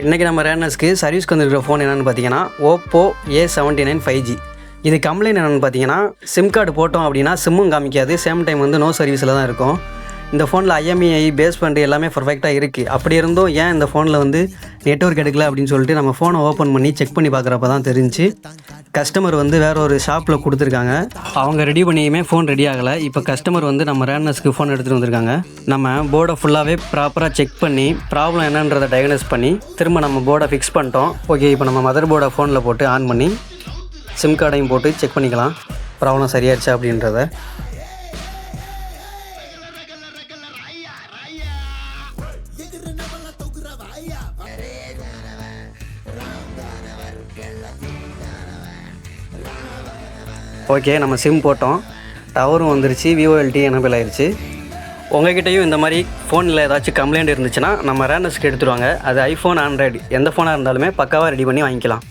இன்றைக்கி நம்ம ரேனர்ஸ்க்கு சர்வீஸ்க்கு வந்துருக்கிற ஃபோன் என்னென்னு பார்த்தீங்கன்னா ஓப்போ A79 5G. இது கம்ப்ளைண்ட் என்னென்னு பார்த்தீங்கன்னா சிம் கார்டு போட்டோம் அப்படின்னா சிம்மும் காமிக்காது, சேம் டைம் வந்து நோ சர்வீஸில் தான் இருக்கும். இந்த ஃபோனில் IMEI பேஸ் பண்ணி எல்லாமே பர்ஃபெக்டாக இருக்குது. அப்படி இருந்தும் ஏன் இந்த ஃபோனில் வந்து நெட்வொர்க் எடுக்கல அப்படின்னு சொல்லிட்டு நம்ம ஃபோனை ஓப்பன் பண்ணி செக் பண்ணி பார்க்குறப்ப தான் தெரிஞ்சு கஸ்டமர் வந்து வேறு ஒரு ஷாப்பில் கொடுத்துருக்காங்க. அவங்க ரெடி பண்ணியுமே ஃபோன் ரெடி ஆகலை. இப்போ கஸ்டமர் வந்து நம்ம ரேனர்ஸ்க்கு ஃபோன் எடுத்துகிட்டு வந்திருக்காங்க. நம்ம போர்டை ஃபுல்லாகவே ப்ராப்பராக செக் பண்ணி ப்ராப்ளம் என்னன்றதை டயக்னோஸ் பண்ணி திரும்ப நம்ம போர்டை ஃபிக்ஸ் பண்ணிட்டோம். ஓகே, இப்போ நம்ம மதர் போர்டை ஃபோனில் போட்டு ஆன் பண்ணி சிம் கார்டையும் போட்டு செக் பண்ணிக்கலாம் ப்ராப்ளம் சரியாயிருச்சா அப்படின்றத. ஓகே, நம்ம சிம் போட்டோம், டவரும் வந்துருச்சு, VoLTE எனபிள் ஆயிடுச்சு. உங்கள்கிட்டையும் இந்த மாதிரி ஃபோனில் ஏதாச்சும் கம்ப்ளைண்ட் இருந்துச்சுன்னா நம்ம ரேனர்ஸ்க்கு எடுத்துருவாங்க. அது ஐஃபோன், ஆண்ட்ராய்டு எந்த ஃபோனாக இருந்தாலுமே பக்காவாக ரெடி பண்ணி வாங்கிக்கலாம்.